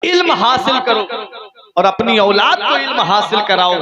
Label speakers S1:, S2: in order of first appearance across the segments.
S1: इल्म हासिल करो और अपनी औलाद को इल्म हासिल कराओ।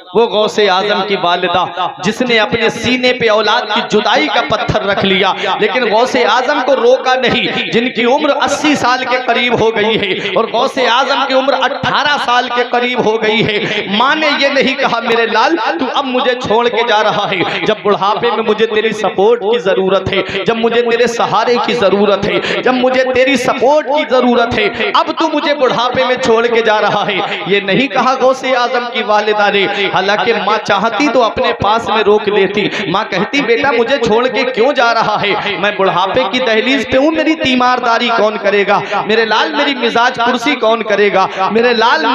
S1: वो गौसे आजम की वालिदा जिसने अपने सीने पे औलाद की जुदाई का पत्थर रख लिया, लेकिन गौसे आजम को रोका नहीं, जिनकी उम्र 80 साल के करीब हो गई है और गौसे आजम की उम्र 18 साल के करीब हो गई है। माँ ने ये नहीं कहा मेरे लाल तू अब मुझे छोड़ के जा रहा है, जब बुढ़ापे में मुझे तेरी सपोर्ट की जरूरत है, जब मुझे तेरे सहारे की जरूरत है, जब मुझे तेरी सपोर्ट की जरूरत है, अब तू मुझे बुढ़ापे में छोड़ के जा रहा है। ये नहीं कहा गौसे आजम की वालिदा ने। हालांकि माँ चाहती तो अपने पास में रोक लेती। माँ कहती बेटा मुझे छोड़ के क्यों जा रहा है, मैं बुढ़ापे की दहलीज पे हूँ, मेरी तीमारदारी कौन करेगा, मेरे लाल मेरी मिजाज कुर्सी कौन करेगा, मेरे लाल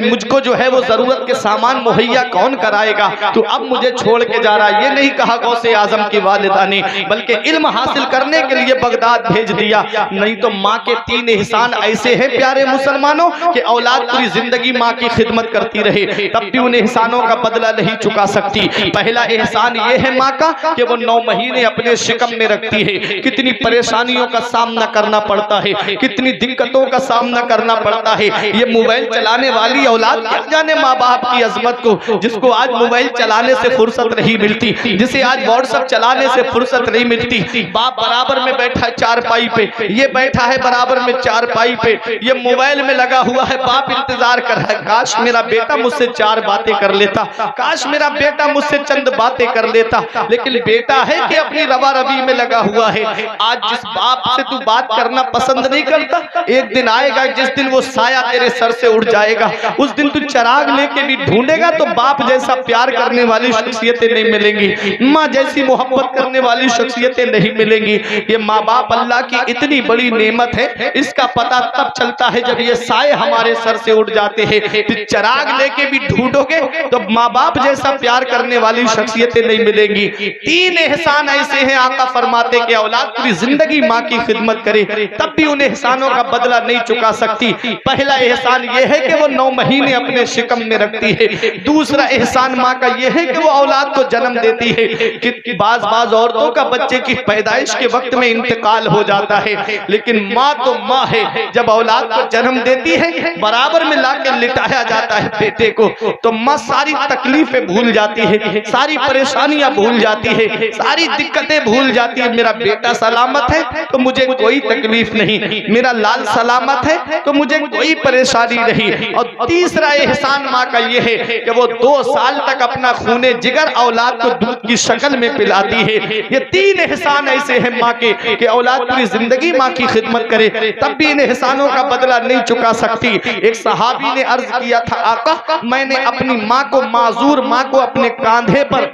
S1: मुझको जो है वो जरूरत के सामान मुहैया कौन कराएगा, तो अब मुझे छोड़ के जा रहा है। ये नहीं कहा गौसे आजम की वालिदा ने, बल्कि इल्म हासिल करने के लिए बगदाद भेज दिया। नहीं तो माँ के 3 एहसान ऐसे हैं प्यारे मुसलमानों कि औलाद पूरी जिंदगी माँ की खिदमत करती रहे तब भी उन एहसानों का बदला नहीं चुका सकती। पहला एहसान ये है माँ का कि वो 9 महीने अपने शिकम में रखती है। कितनी परेशानियों का सामना करना पड़ता है, कितनी दिक्कतों का सामना करना पड़ता है। ये मोबाइल चलाने वाली औलाद क्या जाने माँ बाप की अजमत को, जिसको आज मोबाइल चलाने से फुर्सत नहीं मिलती, जिसे आज व्हाट्सएप चलाने से फुर्सत नहीं मिलती। बाप बराबर में बैठा है चारपाई पे, ये बैठा है बराबर में चारपाई पे, ये मोबाइल में लगा हुआ है, बाप इंतजार कर रहा है काश मेरा बेटा मुझसे 4 बातें कर लेता, काश मेरा बेटा मुझसे चंद बातें कर लेता। लेकिन बेटा है कि अपनी रवा रवी में लगा हुआ है। आज जिस बाप से तू बात करना पसंद नहीं करता, एक दिन आएगा जिस दिन वो साया तेरे सर से उड़ जाएगा, उस दिन तू चिराग लेके भी ढूंढेगा तो बाप जैसा प्यार करने वाली शख्सियतें नहीं मिलेंगी, माँ जैसी मोहब्बत करने वाली शख्सियतें नहीं मिलेंगी। ये माँ बाप अल्लाह की इतनी बड़ी नेमत है, इसका पता तब चलता है जब ये साए हमारे सर से उड़ जाते हैं। चिराग लेके भी ढूंढोगे तो माँ बाप जैसा प्यार करने वाली शख्सियतें नहीं मिलेंगी। 3 एहसान ऐसे हैं आका फरमाते कि औलाद पूरी जिंदगी माँ की खिदमत करे तब भी उन एहसानों का बदला नहीं चुका सकती। पहला एहसान ये है कि वो 9 महीने अपने शिकम में रखती है। दूसरा एहसान माँ का ये है कि वो औलाद को जन्म देती है। कि बाज औरतों का बच्चे की पैदाइश के वक्त में इंतकाल हो जाता है, लेकिन माँ तो माँ है, जब औलाद को जन्म देती है बराबर में लाके लिटाया जाता है बेटे को, तो माँ सारी तकलीफें भूल जाती है, सारी परेशानियां भूल जाती है, सारी दिक्कतें भूल जाती है। मेरा बेटा सलामत है तो मुझे कोई तकलीफ नहीं, मेरा लाल सलामत है तो मुझे कोई परेशानी नहीं। और तीसरा एहसान माँ का ये है कि वो 2 साल तक अपना खूने जिगर औलाद को दूध की शक्ल में पिलाती है। ये 3 एहसान ऐसे हैं माँ के कि औलाद पूरी जिंदगी माँ की खिदमत करे तब भी इन एहसानों का बदला नहीं चुका सकती। एक सहाबी ने अर्ज किया था आका मैंने अपनी माँ को माजूर माँ को अपने कांधे पर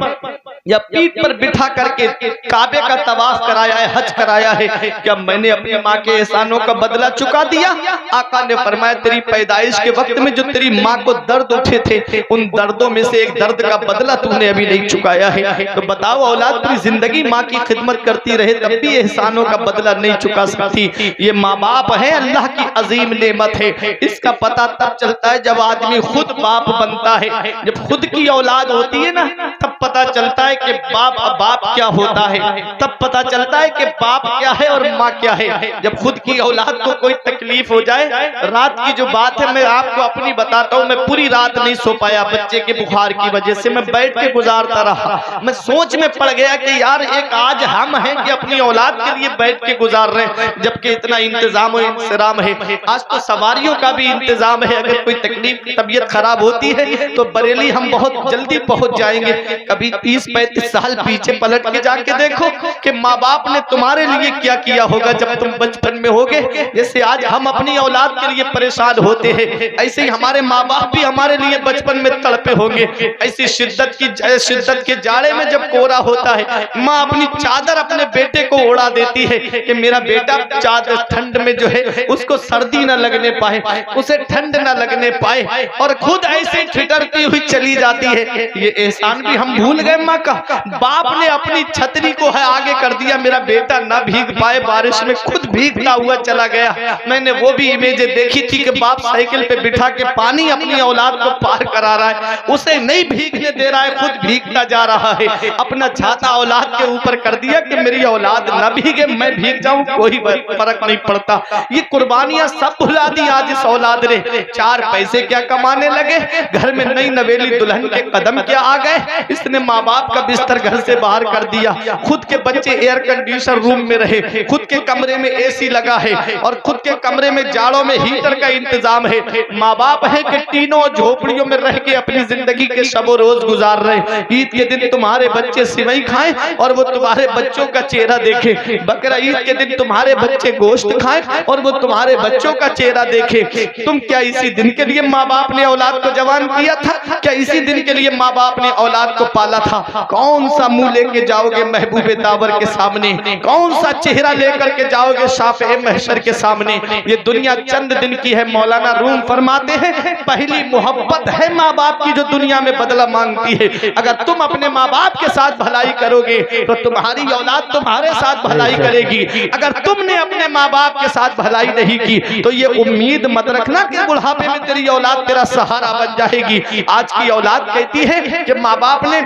S1: या पीठ पर बिठा करके काबे का तवाफ कराया है, हज कराया है, क्या मैंने अपनी माँ के एहसानों का बदला चुका दिया? आका ने फरमाया तेरी पैदाइश के वक्त में जो तेरी माँ को दर्द उठे थे उन दर्दों में से एक दर्द का बदला तूने अभी नहीं चुकाया है। तो बताओ औलाद पूरी जिंदगी माँ की खिदमत करती रहे तब भी एहसानों का बदला नहीं चुका सकती। ये माँ बाप है अल्लाह की अजीम नेमत है। इसका पता तब चलता है जब आदमी खुद बाप बनता है, जब खुद की औलाद होती है ना तब पता चलता है कि बाप क्या होता है, तब पता चलता है कि बाप क्या है और माँ क्या है। जब खुद की औलाद को कोई तकलीफ हो जाए, रात की जो बात है मैं आपको अपनी बताता हूँ, मैं पूरी रात नहीं सो पाया बच्चे के बुखार की वजह से, मैं बैठ के गुजारता रहा। मैं सोच में पड़ गया कि यार एक आज हम हैं कि अपनी औलाद के लिए बैठ के गुजार रहे हैं, जबकि इतना इंतजाम और इंतजाम है। आज तो सवारियों का भी इंतजाम है, अगर कोई तकलीफ तबीयत खराब होती है तो बरेली हम बहुत जल्दी पहुंच जाएंगे। कभी 30-35 साल पीछे पलट के जाके देखो कि माँ बाप ने तुम्हारे लिए क्या किया होगा जब तुम बचपन में होगे। जैसे आज हम अपनी औलाद के लिए परेशान होते हैं, ऐसे ही हमारे माँ बाप भी हमारे लिए बचपन में तड़पे होंगे। ऐसी शिद्दत के जाड़े में जब कोहरा होता है, माँ अपनी चादर अपने बेटे को उड़ा देती है कि मेरा बेटा चादर ठंड में जो है उसको सर्दी न लगने पाए, उसे ठंड न लगने पाए, और खुद ऐसे ठिठरती हुई चली जाती है। ये एहसान भी हम भूल गए माँ का। बाप ने अपनी छतरी को है आगे कर दिया, मेरा बेटा ना भीग पाए बारिश में, खुद भीगता हुआ चला गया। मैंने वो भी इमेजें देखी थी कि बाप साइकिल पे बिठा के पानी अपनी औलाद को पार करा रहा है, उसे नहीं भीगने दे रहा है, खुद भीगता जा रहा है। अपना छाता औलाद के ऊपर कर दिया कि मेरी औलाद ना भीगे, मैं भीग जाऊं, कोई फर्क नहीं पड़ता। ये कुर्बानियां सब भुला दी आज इस औलाद ने। 4 पैसे क्या कमाने लगे, घर में नई नवेली दुल्हन के कदम क्या आ गए। इसने माँ बाप का बिस्तर घर से बाहर कर दिया, खुद के बच्चे एयर कंडीशनर रूम में रहे, खुद के कमरे में एसी लगा है और खुद के कमरे में जाड़ों में हीटर का इंतजाम है। माँ बाप है कि तीनों झोपड़ियों में रह के अपनी जिंदगी के शबो रोज गुजार रहे। ईद के दिन तुम्हारे बच्चे सिवई खाएं और वो तुम्हारे बच्चों का चेहरा देखे, बकरा ईद के दिन तुम्हारे बच्चे गोश्त खाएं और वो तुम्हारे बच्चों का चेहरा देखे। तुम क्या इसी दिन के लिए माँ बाप ने औलाद को जवान किया था? क्या इसी दिन के लिए माँ बाप ने औलाद को पाला था? कौन सा मुंह लेके जाओगे महबूबे तावर के सामने, कौन सा चेहरा लेकर के जाओगे शाफ़े महशर के सामने? ये दुनिया चंद दिन की है। मौलाना रूम फरमाते हैं पहली मोहब्बत है माँ बाप की जो दुनिया में बदला मांगती है। अगर तुम अपने माँ बाप के साथ भलाई करोगे तो तुम्हारी औलाद तुम्हारे साथ भलाई करेगी। अगर तुमने अपने माँ बाप के साथ भलाई नहीं की तो ये उम्मीद मत रखना कि बुढ़ापे में तेरी औलाद तेरा सहारा बन जाएगी। आज की औलाद कहती है कि माँ बाप ने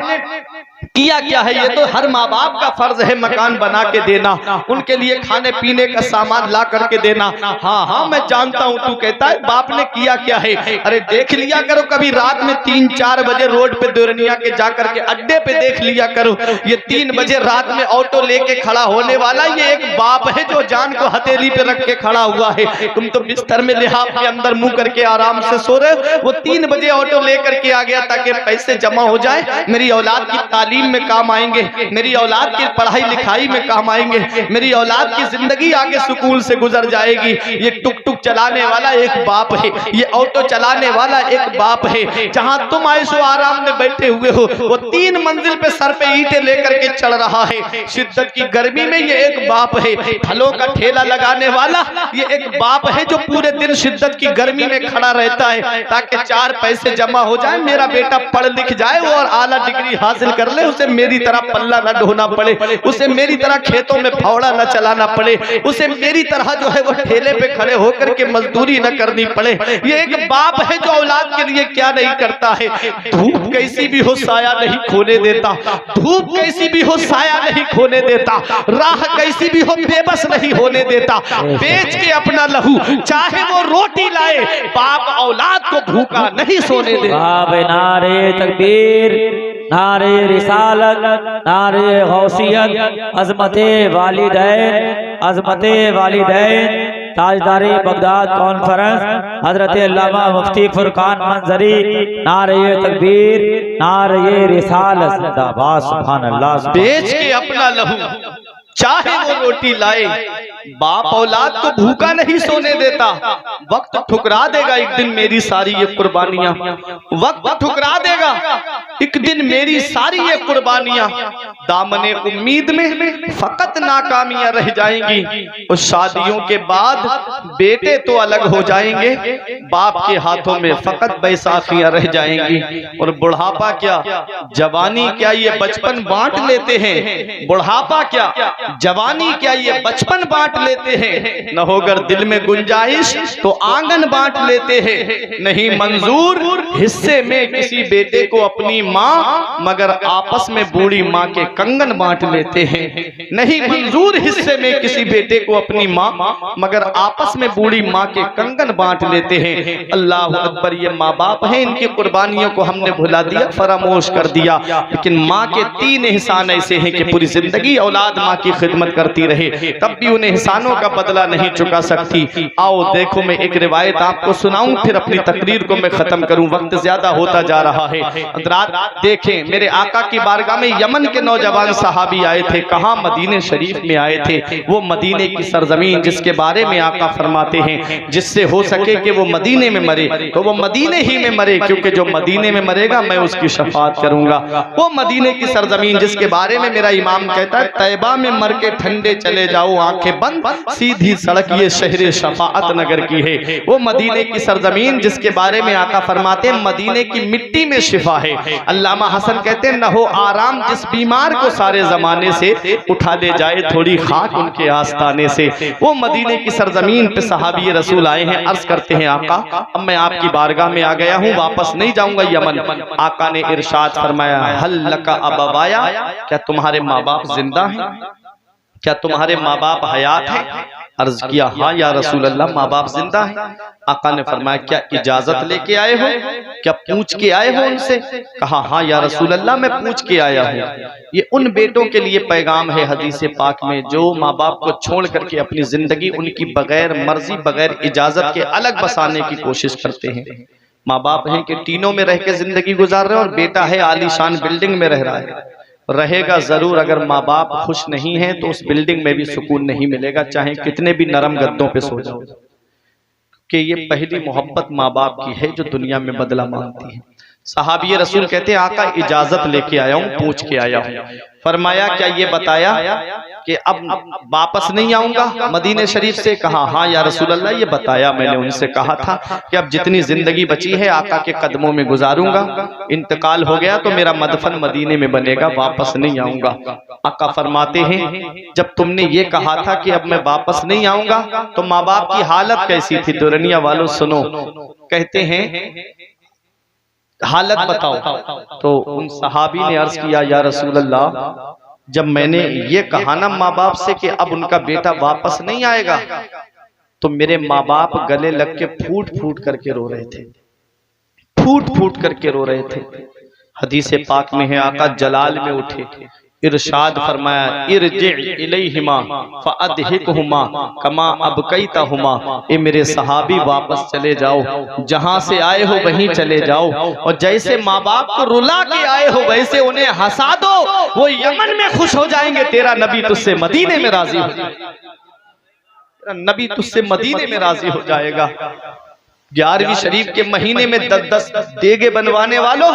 S1: किया क्या है, ये तो हर माँ बाप का फर्ज है मकान बना के देना, उनके लिए खाने पीने का सामान ला करके देना। हाँ हाँ मैं जानता हूँ, तू कहता है बाप ने किया क्या है। अरे देख लिया करो कभी रात में 3-4 बजे रोड पे दुरनिया के जा करके अड्डे पे देख लिया करो। ये 3 बजे रात में ऑटो लेके खड़ा होने वाला ये एक बाप है जो जान को हथेली पे रख के खड़ा हुआ है। तुम तो बिस्तर में लिहाफ के अंदर मुंह करके आराम से सो रहे, वो 3 बजे ऑटो लेकर के आ गया ताकि पैसे जमा हो जाए, मेरी औलाद की तालीम में काम आएंगे, मेरी औलाद की पढ़ाई लिखाई में काम आएंगे, मेरी औलाद की जिंदगी आगे सुकून से गुजर जाएगी। ये टुक टुक चलाने वाला एक बाप है, ये ऑटो चलाने वाला एक बाप है। जहां तुम आयशो आराम में बैठे हुए हो वो 3 मंजिल पे सर पे ईंटें लेकर के चढ़ रहा है। शिद्दत की गर्मी में ये एक बाप है। फलों का ठेला लगाने वाला ये एक बाप है जो पूरे दिन शिद्दत की गर्मी में खड़ा रहता है ताकि 4 पैसे जमा हो जाए, मेरा बेटा पढ़ लिख जाए और आला डिग्री हासिल कर ले, उसे मेरी तरह पल्ला न ढोना पड़े, उसे मेरी तरह खेतों में फावड़ा न चलाना पड़े, उसे मेरी तरह जो है वो ठेले पे खड़े होकर के मजदूरी न करनी पड़े। ये एक बाप है जो औलाद के लिए क्या नहीं करता है। धूप कैसी भी हो साया नहीं खोने देता, धूप कैसी भी हो साया नहीं खोने देता, राह कैसी भी हो बेबस नहीं होने देता। बेच के अपना लहू चाहे वो रोटी लाए, बाप औलाद को भूखा नहीं सोने देता।
S2: नारे तकबीर, नारे रिसालत, नारे गौसियत, अज़मते वालिदैन, अज़मते वालिदैन, ताजदारी बगदाद कॉन्फ्रेंस हजरत अल्लामा मुफ्ती फुरकान मंजरी, नारे तकबीर, नारे रिसालत, जिंदाबाद, सुभान अल्लाह।
S1: बेच के अपना लहू चाहे वो रोटी लाए, बाप औलाद को भूखा नहीं सोने देता। वक्त ठुकरा देगा एक दिन मेरी सारी ये कुर्बानियां, वक्त ठुकरा देगा एक दिन मेरी सारी ये कुर्बानियां। दामने उम्मीद में फकत नाकामियां रह जाएंगी। उस शादियों के बाद बेटे तो अलग हो जाएंगे, बाप के हाथों में फकत बैसाखियां रह जाएंगी। और बुढ़ापा क्या जवानी क्या ये बचपन बांट लेते हैं, बुढ़ापा क्या जवानी क्या ये बचपन बांट लेते हैं। न होकर दिल में गुंजाइश तो आंगन बांट लेते हैं। नहीं मंजूर हिस्से में किसी बेटे को अपनी माँ, मगर आपस में बूढ़ी माँ के कंगन बांट लेते हैं। नहीं मंजूर हिस्से में किसी बेटे को अपनी माँ, मगर आपस में बूढ़ी माँ के कंगन बांट लेते हैं। अल्लाह अकबर, ये माँ बाप हैं, इनकी कुर्बानियों को हमने भुला दिया, फरामोश कर दिया। लेकिन माँ के 3 एहसान ऐसे हैं कि पूरी जिंदगी औलाद माँ की खिदमत करती रहे, तब भी उन्हें एहसानों का बदला नहीं चुका सकती। आओ देखो मैं एक रिवायत आपको सुनाऊं, फिर अपनी तकरीर को मैं खत्म करूं, वक्त ज्यादा होता जा रहा है। हज़रात देखें, मेरे आका की बारगाह में यमन के नौजवान सहाबी आए थे। कहां? मदीने शरीफ में आए थे। वो मदीने की सरजमीन जिसके बारे में आका फरमाते हैं जिससे हो सके कि वो मदीने में मरे तो वो मदीने ही में मरे, क्योंकि जो मदीने में मरेगा मैं उसकी शफाअत करूंगा। वो मदीने की सरजमीन जिसके बारे में मेरा इमाम कहता है तैयबा में भर के ठंडे चले जाओ आंखें बंद, सीधी सड़क ये शहर शफाअत नगर की है। वो मदीने की सरजमीन जिसके बारे में आका फरमाते हैं मदीने की मिट्टी में शिफा है। अल्लामा हसन कहते हैं न हो आराम जिस बीमार को सारे जमाने से उठा ले जाए थोड़ी खाक उनके आस्ताने से। वो मदीने की सरजमीन पे सहाबी रसूल आए हैं, अर्ज करते हैं आका अब मैं आपकी बारगाह में आ गया हूँ, वापस नहीं जाऊंगा यमन। आका ने इरशाद फरमाया हल लका अबवाया, क्या तुम्हारे माँ बाप जिंदा हैं, क्या तुम्हारे माँ बाप हयात हैं? अर्ज किया हाँ या रसूल अल्लाह माँ बाप जिंदा है। आका ने फरमाया क्या इजाजत लेके आए हो, क्या पूछ के आए हो उनसे? कहा हाँ या रसूल अल्लाह मैं पूछ के आया हूँ। ये उन बेटों के लिए पैगाम है हदीस पाक में जो माँ बाप को छोड़ करके अपनी जिंदगी उनकी बगैर मर्जी बगैर इजाजत के अलग बसाने की कोशिश करते हैं। माँ बाप है कि टीनों में रह के जिंदगी गुजार रहे हैं और बेटा है आलीशान बिल्डिंग में रह रहा है, रहेगा जरूर। अगर माँ बाप खुश नहीं है तो उस बिल्डिंग में भी सुकून नहीं मिलेगा, चाहे कितने भी नरम गद्दों पे सो जाओ, कि ये पहली मोहब्बत माँ बाप की है जो दुनिया में बदला मांगती है। सहाबी रसूल कहते हैं आका इजाजत लेके आया हूँ, पूछ के आया हूँ। फरमाया क्या ये बताया कि अब वापस नहीं आऊंगा मदीने शरीफ से? कहा हाँ या रसूल अल्लाह ये बताया, मैंने उनसे कहा था कि अब जितनी जिंदगी बची है आका के कदमों में गुजारूंगा, इंतकाल हो गया तो मेरा मदफन मदीने में बनेगा, वापस नहीं आऊंगा। आका फरमाते हैं जब तुमने ये कहा था कि अब मैं वापस नहीं आऊंगा तो माँ बाप की हालत कैसी थी? दुनिया वालों सुनो, कहते हैं हालत बताओ। तो उन सहाबी ने अर्ज किया या रसूल अल्लाह जब मैंने ये कहा ना माँ बाप से कि अब उनका बेटा वापस नहीं आएगा तो मेरे माँ बाप गले लग के फूट फूट करके रो रहे थे, फूट फूट करके रो रहे थे। हदीस पाक में है आका जलाल में उठे, इरशाद फरमाया इरजि इलैहिमा फअदहिकहुमा कमा अबकैतहुमा, ए मेरे सहाबी वापस चले जाओ, जहां से आए हो वहीं चले जाओ, और जैसे माँ बाप को रुला के आए हो वैसे उन्हें हंसा दो, वो यमन में खुश हो जाएंगे, तेरा नबी तुझसे मदीने में राजी हो जाएगा, तेरा नबी तुझसे मदीने में राजी हो जाएगा। 11वीं शरीफ के महीने में 10-10 देगे बनवाने वालों,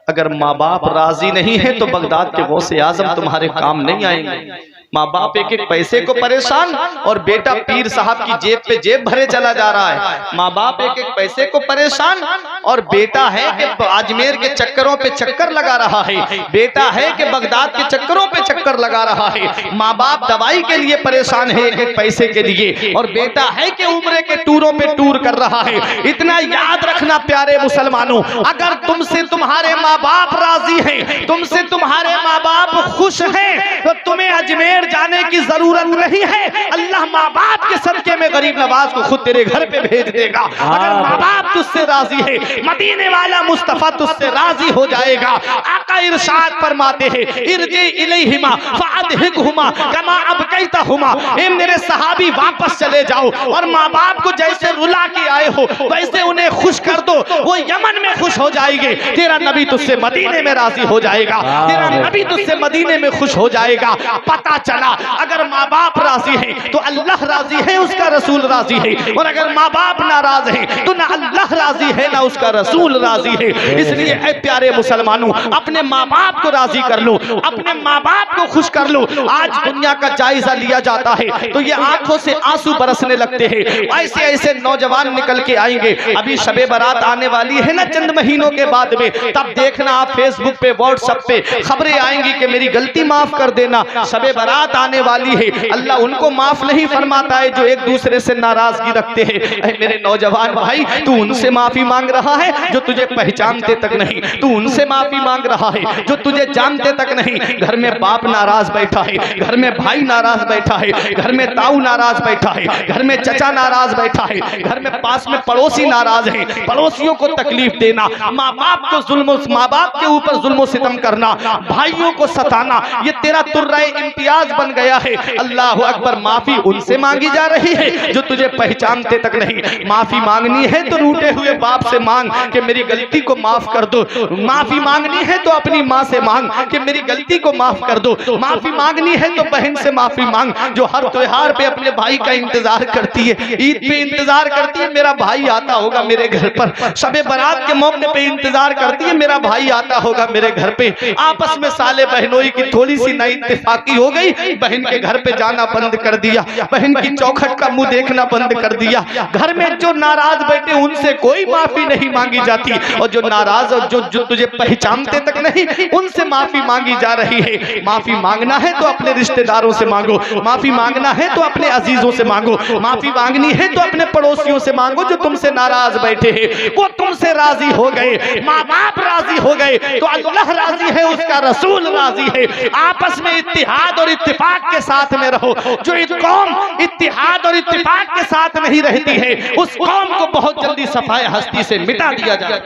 S1: अगर माँ बाप राजी नहीं है तो बगदाद के गौसे आजम तुम्हारे काम नहीं आएंगे। माँ बाप एक एक पैसे को परेशान और बेटा पीर साहब की जेब पे जेब भरे चला जा रहा है। माँ बाप एक एक पैसे को परेशान और बेटा है कि अजमेर के चक्करों पे चक्कर लगा रहा है, बेटा है कि बगदाद के चक्करों पे चक्कर लगा रहा है। माँ बाप दवाई के लिए परेशान है एक एक पैसे के लिए, और बेटा है कि उम्रे के टूरों पे टूर कर रहा है। इतना याद रखना प्यारे मुसलमानों, अगर तुमसे तुम्हारे माँ बाप राजी हैं, तुमसे तुम्हारे माँ बाप खुश हैं, तो तुम्हें अजमेर जाने की जरूरत नहीं है। अल्लाह माँ बाप के सदके में गरीब नवाज को खुद तेरे घर पे भेज देगा। अगर माँ बाप तुझसे राजी है, मदीने वाला मुस्तफा तुझसे राजी हो जाएगा। आका इरशाद फरमाते हैं इरजी इलैहिमा फअदहिकहुमा कमा अबकैतहुमा, ए मेरे सहाबी वापस चले जाओ और माँ बाप को जैसे रुला के आए हो वैसे उन्हें खुश कर दो, वो यमन में खुश हो जाएंगे, तेरा नबी तुझसे मदीने में राजी हो जाएगा, तेरा नबी तुझसे मदीने में खुश हो जाएगा। पता चला अगर माँ बाप राजी है तो अल्लाह राजी है, उसका रसूल राजी है, और अगर माँ बाप नाराज है तो ना अल्लाह राजी है ना उसका रसूल राजी है। इसलिए ऐ प्यारे मुसलमानों, अपने माँ बाप को राजी कर लो, अपने माँ बाप को खुश कर लो। आज दुनिया का जायजा लिया जाता है तो ये आंखों से आंसू बरसने लगते हैं। ऐसे ऐसे नौजवान निकल के आएंगे, अभी शबे बारात आने वाली है ना चंद महीनों के बाद में, तब देखना आप फेसबुक पे व्हाट्सएप पे खबरें आएंगी कि मेरी गलती माफ कर देना, शबे बारात आने वाली है। अल्लाह उनको माफ नहीं फरमाता है जो एक दूसरे से नाराजगी रखते हैं। मेरे नौजवान भाई, तू उनसे माफी मांग रहा है जो तुझे पहचानते तक नहीं, तू उनसे माफी मांग रहा है जो तुझे जानते तक नहीं। घर में बाप नाराज बैठा है, घर में भाई नाराज बैठा है, घर में ताऊ नाराज बैठा है, घर में चचा नाराज बैठा है, घर में पास में पड़ोसी नाराज है। पड़ोसियों को तकलीफ देना, माँ बाप को जुल्म, माँ बाप के ऊपर जुल्म सितम करना, भाइयों को सताना, ये तेरा तुर्राए इम्तियाज बन गया है। अल्लाह अकबर। माफी उनसे मांगी जा रही है जो तुझे पहचानते तक नहीं। माफी मांगनी है तो रूठे हुए बाप से मांग कि मेरी गलती को माफ कर दो। माफी मांगनी है तो अपनी माँ से मांग कि मेरी गलती को माफ कर दो। माफी मांगनी है तो बहन से माफी मांग जो हर त्योहार पे अपने भाई का इंतजार करती है, ईद पे इंतजार करती है मेरा भाई आता होगा मेरे घर पर, शबे बारात के मौके पे इंतजार करती है मेरा भाई आता होगा मेरे घर पे। आपस में साले बहनोई की थोड़ी सी ना इत्तेफाकी हो गई गई, बहन के घर पे जाना बंद कर दिया, बहन की चौखट का मुंह देखना बंद कर दिया। घर में जो नाराज बैठे उनसे कोई माफी नहीं मांगी जाती, और जो नाराज और जो तुझे पहचानते तक नहीं उनसे माफी मांगी जा रही है। माफी मांगना है तो अपने रिश्तेदारों से मांगो, माफी मांगना है तो अपने अजीजों से मांगो, माफी मांगनी है तो अपने पड़ोसियों से मांगो जो तुमसे नाराज बैठे हैं। वो तुमसे राजी हो गए, माँ बाप राजी हो गए तो अल्लाह राजी है, उसका रसूल राजी है। आपस में इत्तिहाद और इत्तिफाक के साथ में रहो। जो एक कौम इत्तिहाद और इत्तिफाक के साथ नहीं रहती है उस कौम को बहुत जल्दी सफाए हस्ती से मिटा दिया जाए।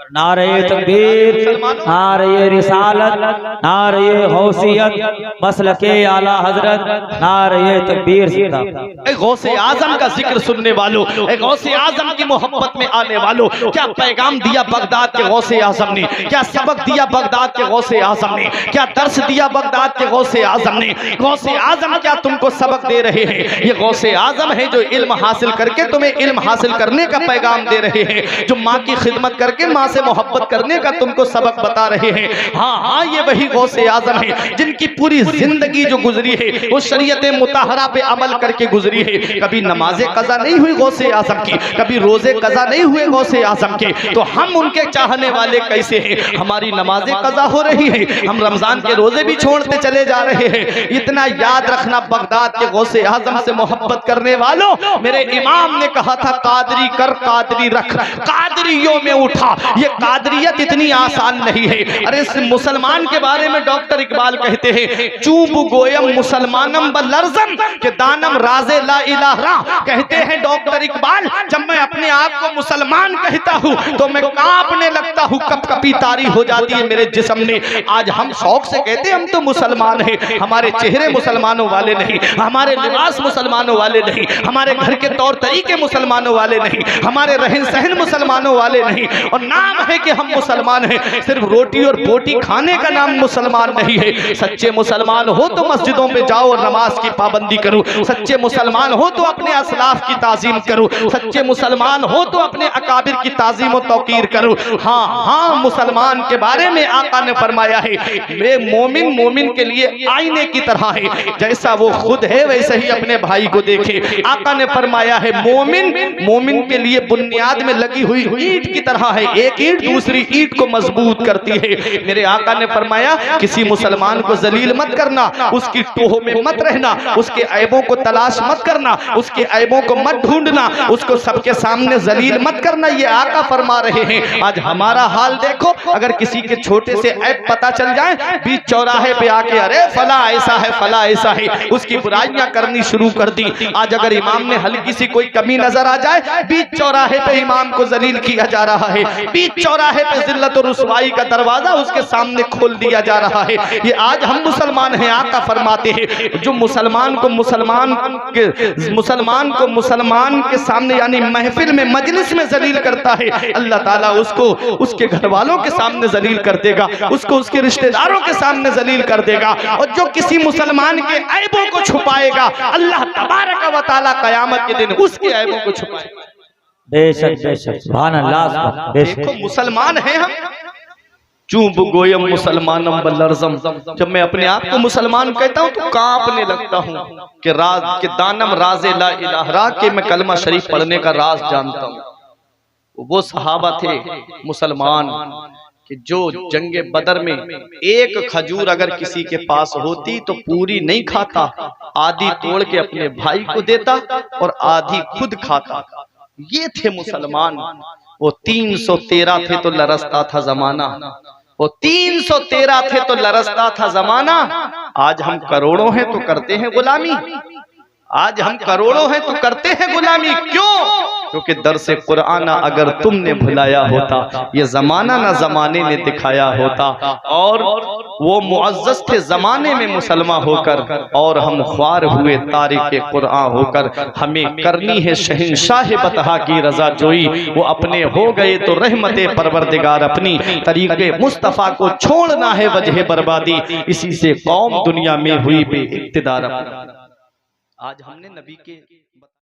S2: नारे तकबीर, नारे रिसालत, नारे गौसियत, मसलके आला हजरत, नारे तकबीर।
S1: गौसे आजम का जिक्र सुनने वालों, गौसे आजम की मोहब्बत में आने वालों, क्या पैगाम दिया बगदाद के गौसे आजम ने, क्या सबक दिया बगदाद के गौसे आजम ने, क्या दर्श दिया बगदाद के गौसे आजम ने। गौसे आजम क्या तुमको सबक दे रहे हैं? ये गौसे आजम है जो इल्म हासिल करके तुम्हें इल्म हासिल करने का पैगाम दे रहे हैं, जो माँ की खिदमत करके माँ से मोहब्बत करने का तुमको सबक बता रहे हैं। हाँ हाँ, ये वही गौसे आजम है जिनकी पूरी जिंदगी जो गुजरी है वो शरीयत मुताहरा पे अमल करके गुजरी है। कभी नमाजे कज़ा नहीं हुई गौसे आजम की, कभी रोजे कज़ा नहीं हुए गौसे आजम के, तो हम उनके चाहने वाले कैसे हैं? हमारी नमाजें कज़ा हो रही है, हम रमजान के रोजे भी छोड़ते चले जा रहे हैं। इतना याद रखना, बगदाद के गौसे आजम से मोहब्बत करने वालों, मेरे इमाम ने कहा था कादरी कर कादरी रख, कादरियों में उठा। ये कादरियत इतनी आसान नहीं है। अरे इस मुसलमान के बारे में डॉक्टर इकबाल कहते हैं, चूब गोयम मुसलमानम बलर्जम के दानम राजे ला इलाहा। कहते हैं डॉक्टर इकबाल, जब मैं अपने आप को मुसलमान कहता हूँ तो मैं कांपने लगता हूँ, कपकपी तारी हो जाती है मेरे जिस्म में। आज हम शौक से कहते हैं हम तो मुसलमान हैं, हमारे चेहरे मुसलमानों वाले नहीं, हमारे लिबास मुसलमानों वाले नहीं, हमारे घर के तौर तरीके मुसलमानों वाले नहीं, हमारे रहन सहन मुसलमानों वाले नहीं, और नाम है कि हम मुसलमान हैं। सिर्फ रोटी और बोटी खाने का नाम मुसलमान नहीं है। सच्चे मुसलमान हो तो मस्जिदों पे जाओ और नमाज की पाबंदी करो, सच्चे मुसलमान हो तो अपने असलाफ की ताजीम करो, सच्चे मुसलमान हो तो अपने अकाबिर की ताजीम और तौकीर करो। हाँ हाँ, मुसलमान के बारे में आका ने फरमाया है, वे मोमिन मोमिन के लिए आईने की तरह है, जैसा वो खुद है वैसे ही अपने भाई को देखे। आका ने फरमाया है मोमिन मोमिन के लिए बुनियाद में लगी हुई ईंट की तरह है, एक ईंट दूसरी ईंट को मजबूत करती है। मेरे आका ने फरमाया किसी मुसलमान को जलील मत करना, उसकी टोह में मत रहना, उसके ऐबों को तलाश मत करना, उसके ऐबों को मत ढूंढना, उसको सबके सामने जलील मत करना। ये आका फरमा रहे हैं। आज हमारा हाल देखो, अगर किसी के छोटे से ऐब पता चल जाए, बीच चौराहे पे आके अरे फला ऐसा है फला ऐसा है, उसकी बुराइयां करनी शुरू कर दी। आज अगर इमाम में हल्की सी कोई कमी नजर आ जाए, बीच चौराहे पे इमाम को जलील किया जा रहा है, बीच चौराहे पे जिल्लत और रुसवाई का दरवाजा उसके सामने खोल दिया जा रहा है। ये आज हम मुसलमान हैं। आका फरमाते हैं जो मुसलमान को मुसलमान के सामने यानी महफिल में मजलिस में जलील करता है, अल्लाह ताला उसको उसके घर वालों के सामने जलील कर देगा, उसको उसके रिश्तेदारों के सामने जलील कर देगा। और जो किसी मुसलमान के ऐबों को छुपाएगा, अल्लाह तबारक व तआला क़यामत के दिन उसके ऐबों को छुपाएगा।
S2: बेशक बेशक, सुभान अल्लाह।
S1: देखो मुसलमान हैं हम, चूब गोयम मुसलमानम बलर्जम। जब मैं अपने आप को मुसलमान कहता हूँ तो कांपने लगता हूँ कि राज के दानम राजे ला इलाहा के मैं कलमा शरीफ पढ़ने का राज जानता हूँ। वो सहाबा थे मुसलमान कि जो जंगे बदर में एक खजूर अगर किसी के पास होती तो पूरी नहीं खाता, आधी तोड़ के अपने भाई को देता और आधी खुद खाता। ये थे मुसलमान। वो 313 थे तो लरसता था जमाना, वो 313 थे तो लरसता था जमाना। आज हम करोड़ों हैं तो करते हैं गुलामी, आज हम करोड़ों हैं तो करते हैं गुलामी। क्यों? क्योंकि दरसे कुरान अगर तुमने भुलाया होता, ये जमाना ना जमाने ने दिखाया होता। और वो मुअज्जज थे जमाने में मुसलमान होकर, और हम ख्वार हुए तारिक कुरान होकर। हमें करनी है शहंशाह बतहा की रजा जोई, वो अपने हो गए तो रहमते परवरदिगार अपनी। तरीके मुस्तफ़ा को छोड़ना है वजह बर्बादी, इसी से कौम दुनिया में हुई बे इक्तिदार। आज हमने नबी के